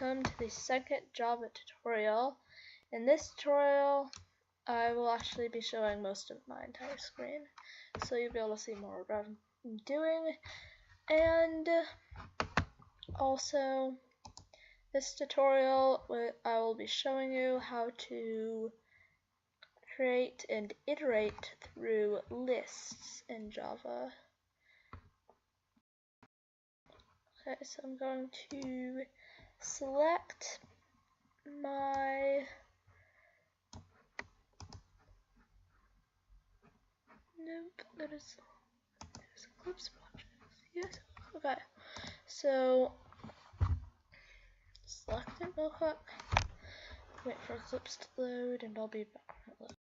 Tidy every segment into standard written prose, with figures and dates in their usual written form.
welcome to the second Java tutorial. In this tutorial, I will actually be showing most of my entire screen, so you'll be able to see more of what I'm doing. And also, this tutorial, I will be showing you how to create and iterate through lists in Java. Okay, so I'm going to select my there's Eclipse projects. Yes. Okay. So select it real quick. Wait for Eclipse to load, and I'll be back when it loads.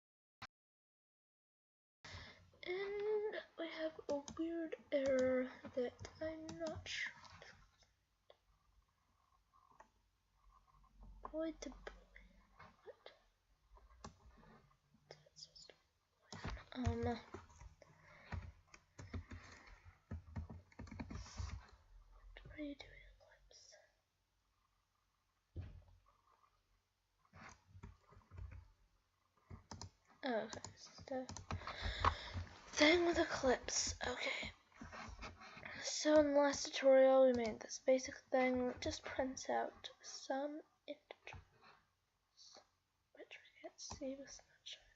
And we have a weird error that I'm not sure. Void the what? What are you doing, Eclipse? Oh, okay. So, thing with Eclipse. Okay. So in the last tutorial, we made this basic thing that just prints out some integers, which we can't see with snapshot.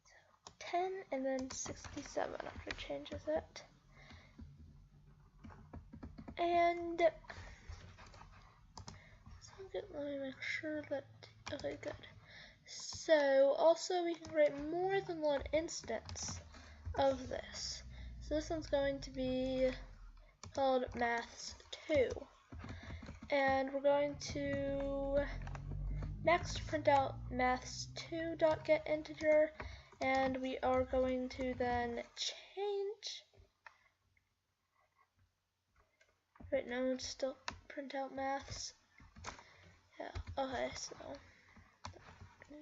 So 10 and then 67 after it changes it. And let me make sure that, okay, good. So also we can create more than one instance of this. So this one's going to be called maths2. And we're going to next print out maths2.getInteger, and we are going to then change. Right now, let's still print out maths. Yeah, okay, so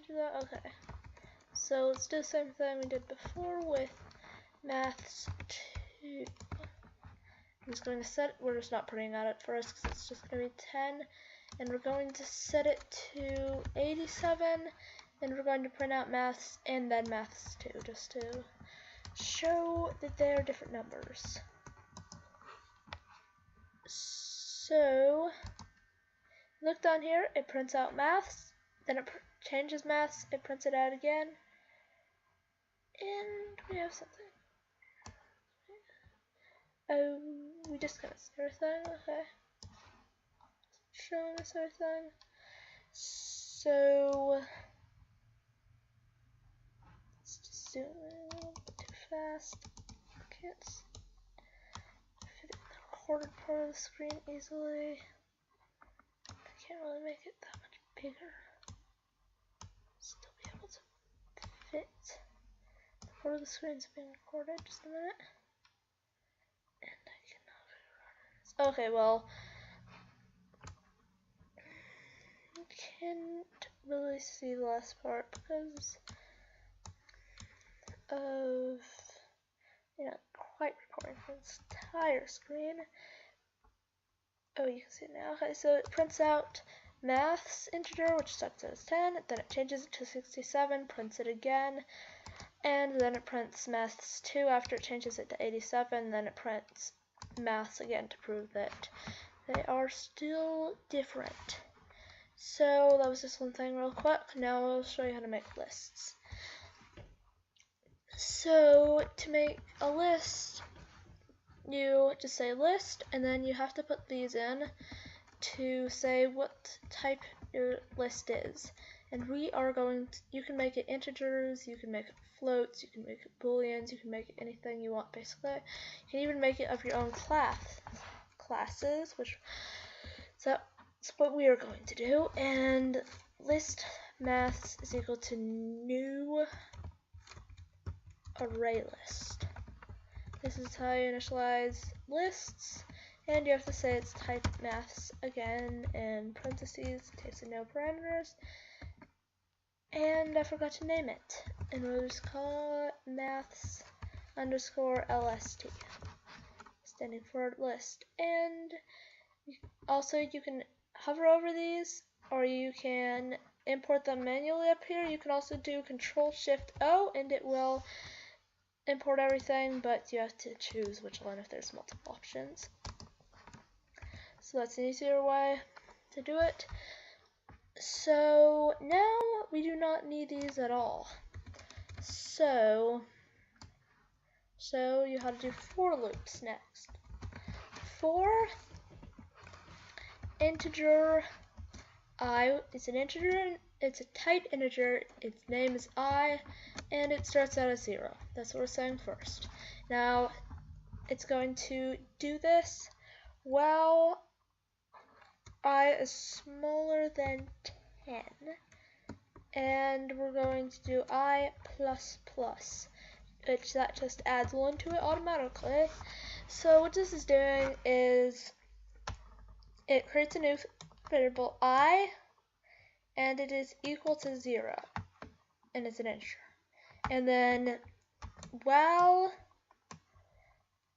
do that. Okay, so let's do the same thing we did before with maths2. I'm just going to set it, we're just not printing out at first because it's just going to be 10, and we're going to set it to 87, and we're going to print out maths and then maths2 just to show that they're different numbers. So look down here, it prints out maths, then it changes maths, it prints it out again, and we have something. Oh, we just got this other thing, okay. Showing this other thing. So let's just zoom in a little bit too fast. Can't fit it in the recorded part of the screen easily. I can't really make it that much bigger. Still be able to fit the part of the screen is being recorded. Just a minute. And I cannot run it. Okay, well, you can't really see the last part because of quite recording for this entire screen. Oh, you can see it now. Okay, so it prints out maths integer, which starts as 10, then it changes it to 67, prints it again, and then it prints maths 2 after it changes it to 87, then it prints maths again to prove that they are still different. So that was just one thing real quick. Now I'll show you how to make lists. So to make a list, you just say list, and then you have to put these in to say what type your list is. And we are going to, you can make it integers, you can make it floats, you can make it booleans, you can make it anything you want basically. You can even make it of your own classes, which so that's what we are going to do. And list maths is equal to new array list. This is how you initialize lists, and you have to say it's type maths again in parentheses, takes in no parameters, and I forgot to name it, and we'll just call it maths underscore LST, standing for list. And also you can hover over these, or you can import them manually up here. You can also do Control-Shift-O and it will import everything, but you have to choose which one if there's multiple options. So that's an easier way to do it. So now we do not need these at all. So you have to do for loops next. For integer I, it's an integer, it's a type integer, its name is I, and it starts out as 0. That's what we're saying first. Now, it's going to do this while I is smaller than 10, and we're going to do I plus plus, which that just adds 1 to it automatically. So what this is doing is it creates a new variable I, and it is equal to 0, and it's an integer. And then while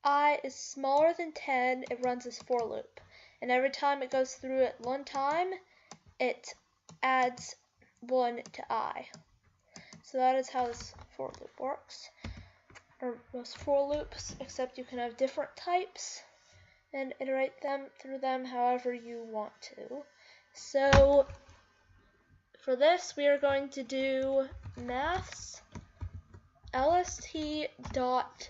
I is smaller than 10, it runs this for loop, and every time it goes through it one time, it adds 1 to I. So that is how this for loop works, or most for loops, except you can have different types and iterate through them however you want to. So for this, we are going to do maths lst dot,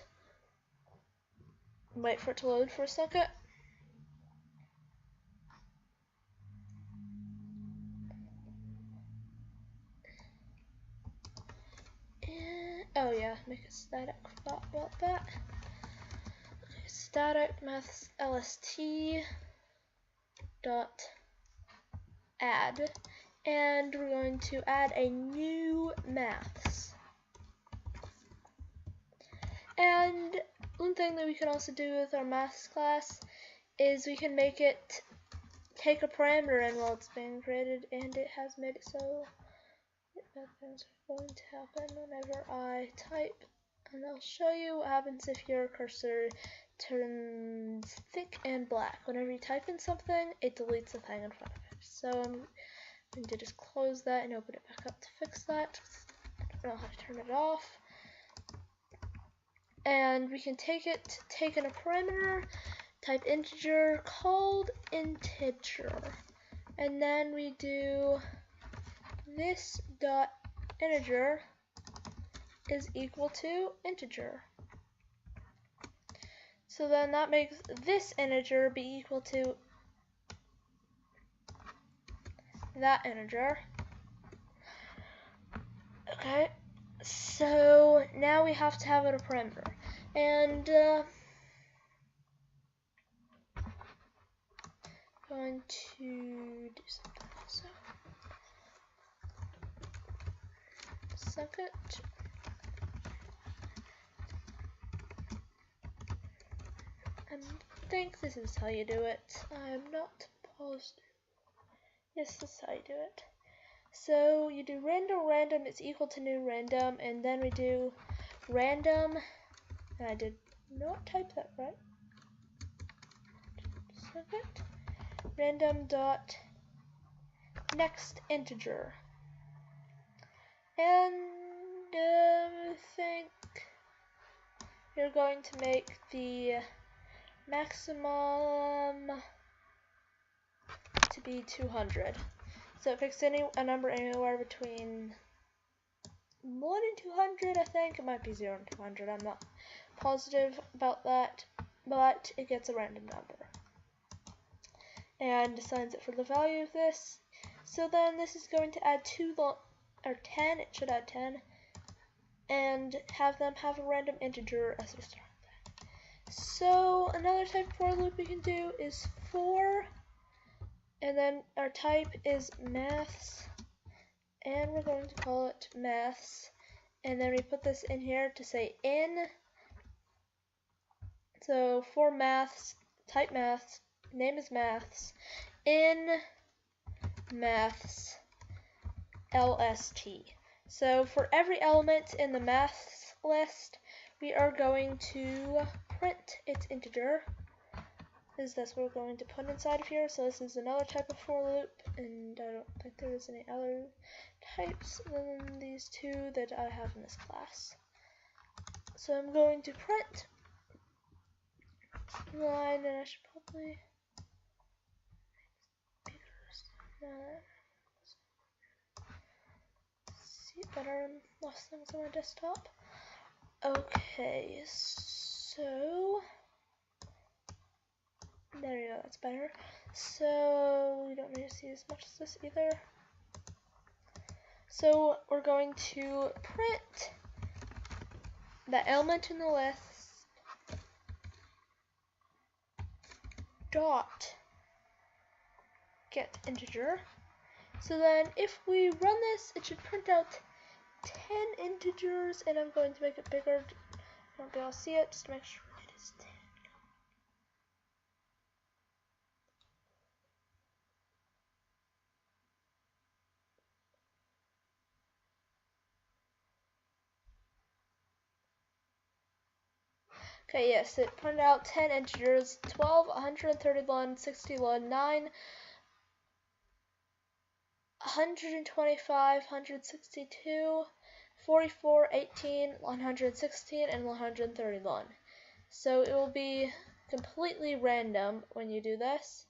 wait for it to load for a second. Oh yeah, make a static, forgot about that. Okay, static maths lst dot add, and we're going to add a new maths. And one thing that we can also do with our maths class is we can make it take a parameter in while it's being created, and it has made it so bad things are going to happen whenever I type. And I'll show you what happens if your cursor turns thick and black. Whenever you type in something, it deletes the thing in front of it. So I'm going to just close that and open it back up to fix that. I don't know how to turn it off. And we can take in a parameter, type integer called integer, and then we do this dot integer is equal to integer. So then that makes this integer be equal to that integer. Okay, so now we have to have it a parameter, and going to do something also. Second. I think this is how you do it. I'm not positive. Yes, this is how you do it. So you do random is equal to new random, and then we do random, and I did not type that right. Second. Random dot next integer. And I think you're going to make the maximum to be 200. So it picks a number anywhere between 1 and 200, I think. It might be 0 and 200. I'm not positive about that, but it gets a random number. And assigns it for the value of this. So then this is going to add 10, it should add 10, and have them have a random integer as their start. So another type of for loop we can do is for, and then our type is maths, and we're going to call it maths, and then we put this in here to say in. So for maths, type maths, name is maths, in maths LST. So for every element in the maths list, we are going to print its integer, is that's what we're going to put inside of here. So this is another type of for loop, and I don't think there is any other types than these two that I have in this class. So I'm going to print line, and I should probably see it better and less things on my desktop. Okay, so there you go, that's better. So we don't need to see as much as this either. So we're going to print the element in the list dot get integer. So then if we run this, it should print out 10 integers, and I'm going to make it bigger. I won't be able to see it, just to make sure it is 10. Okay, yes, it printed out 10 integers, 12, 131, 61, 9, 125, 162, 44, 18, 116, and 131. So it will be completely random when you do this.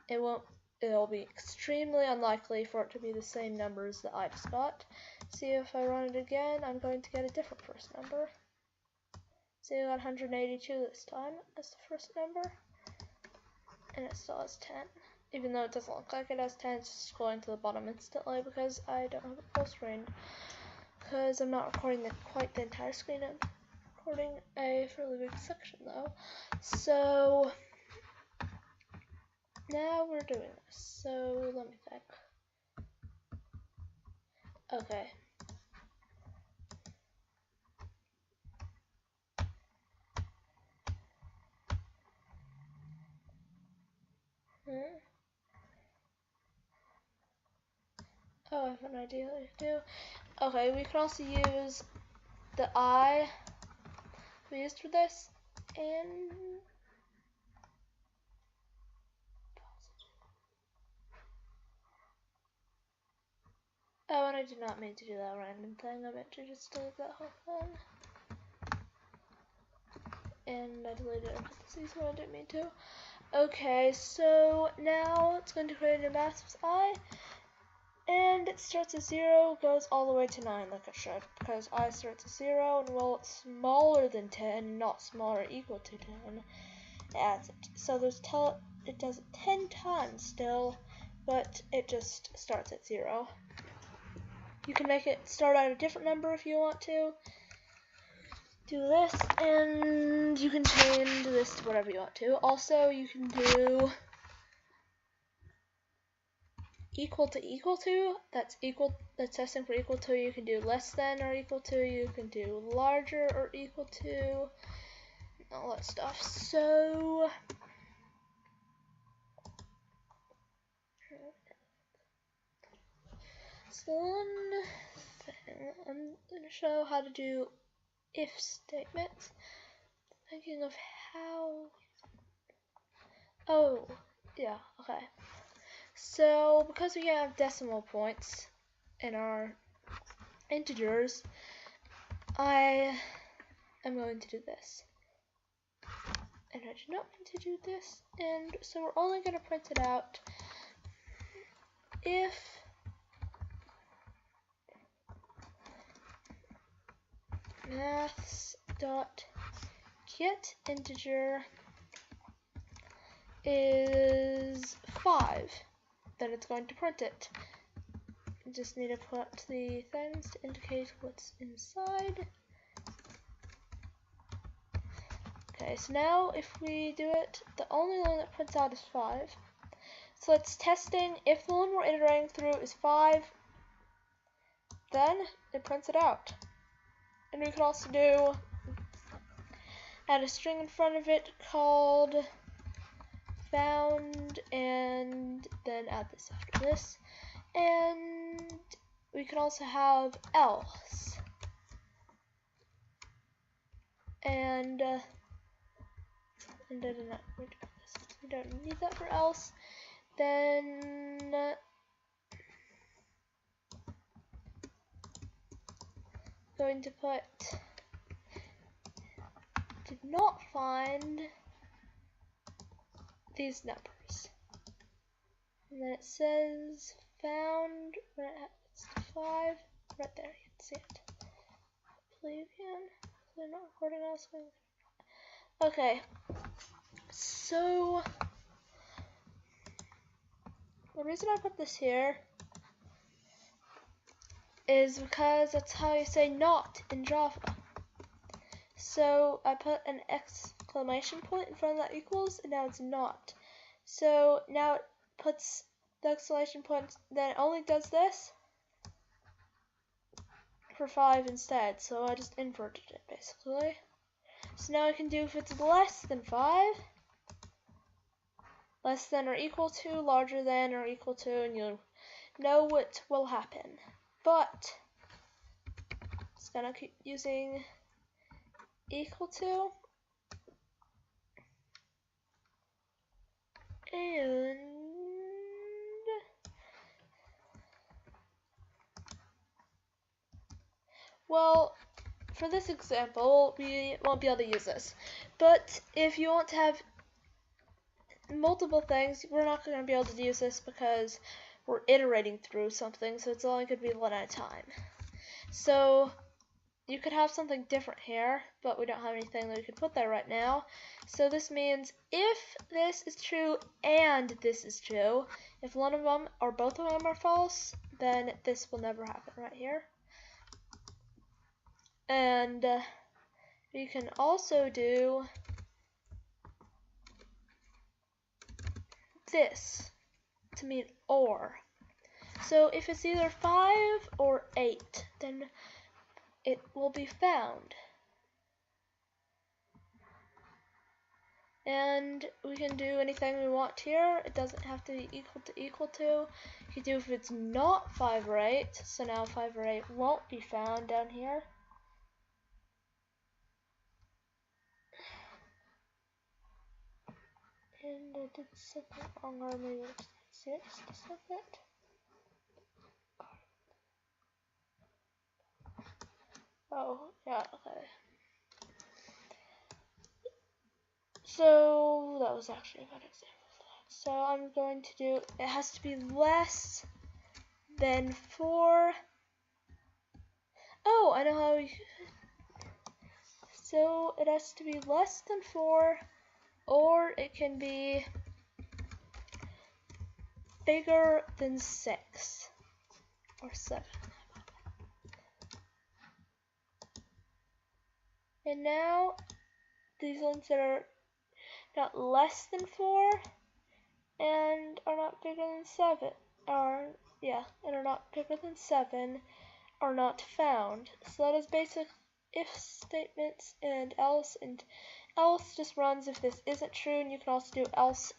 It'll be extremely unlikely for it to be the same numbers that I just got. See, if I run it again, I'm going to get a different first number. See, I got 182 this time as the first number, and it still has 10. Even though it doesn't look like it has 10, it's just going to the bottom instantly because I don't have it full screen. Because I'm not recording quite the entire screen, I'm recording a fairly big section though. So now we're doing this. So let me think. Okay. Oh, I have an idea what we can do. Okay, we can also use the I we used for this, and oh, and I did not mean to do that random thing. I meant to just delete that whole thing. And I deleted it parentheses when I didn't mean to. Okay, so now it's going to create a math with I, and it starts at 0, goes all the way to 9 like it should, because I starts at 0, and well, it's smaller than 10, not smaller or equal to 10, it adds it. So it does it 10 times still, but it just starts at 0. You can make it start at a different number if you want to. Do this, and you can change this to whatever you want to. Also, you can do equal to, that's testing for equal to. You can do less than or equal to, you can do larger or equal to, all that stuff. So one thing, I'm going to show how to do if statements. Thinking of how, oh yeah, okay. So because we have decimal points in our integers, I am going to do this. And I do not mean to do this, and so we're only going to print it out if maths.get integer is 5, then it's going to print it. You just need to put the things to indicate what's inside. Okay, so now if we do it, the only one that prints out is 5. So it's testing if the one we're iterating through is 5, then it prints it out. And we could also add a string in front of it called found, and then add this after this. And we can also have else. And I did not we don't need that for else. Then going to put did not find these numbers. And then it says found when it happens to 5. Right there, you can see it. Play again. They're not recording us. Okay. So the reason I put this here is because that's how you say not in Java. So I put an exclamation point in front of that equals, and now it's not. So now it puts the exclamation point, then it only does this for 5 instead. So I just inverted it basically. So now I can do if it's less than 5, less than or equal to, larger than or equal to, and you'll know what will happen. But it's gonna keep using equal to, and well, for this example, we won't be able to use this. But if you want to have multiple things, we're not going to be able to use this because we're iterating through something, so it's only going to be one at a time. So you could have something different here, but we don't have anything that we could put there right now. So this means if this is true and this is true, if one of them or both of them are false, then this will never happen right here. And we can also do this to mean or. So if it's either 5 or 8, then it will be found. And we can do anything we want here. It doesn't have to be equal to. You can do if it's not 5 or 8. So now 5 or 8 won't be found down here. And I did something wrong, or maybe I just see it just a second. Oh, yeah, okay. So that was actually a good example of that. So I'm going to do, it has to be less than 4. Oh, I know how we, so it has to be less than 4, or it can be bigger than 6 or 7. And now these ones that are not less than 4 and are not bigger than 7 are, yeah, and are not bigger than 7 are not found. So that is basic if statements, and else just runs if this isn't true, and you can also do else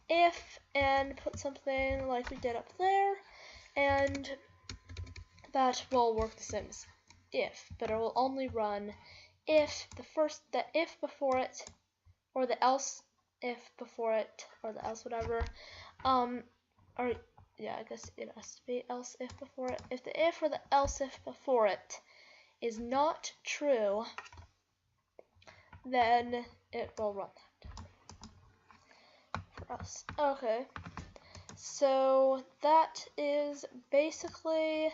if and put something like we did up there, and that will work the same as if, but it will only run if the if before it, or the else if before it, or the else whatever, or yeah, I guess it has to be else if before it. If the if or the else if before it is not true, then it will run that for us. Okay, so that is basically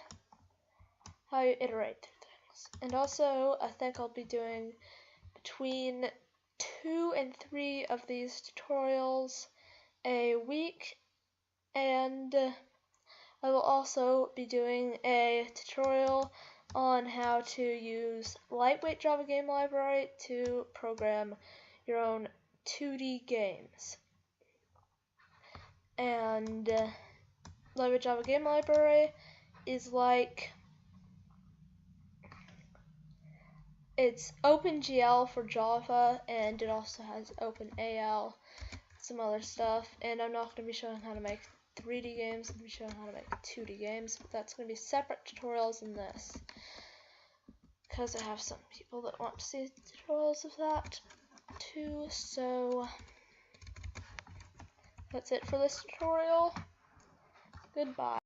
how you iterate through things. And also, I think I'll be doing between 2 and 3 of these tutorials a week, and I will also be doing a tutorial on how to use lightweight Java game library to program your own 2D games. And lightweight Java game library is like, it's OpenGL for Java, and it also has OpenAL, some other stuff. And I'm not going to be showing how to make 3D games, I'm going to be showing how to make 2D games, but that's going to be separate tutorials in this, because I have some people that want to see tutorials of that too. So That's it for this tutorial. Goodbye.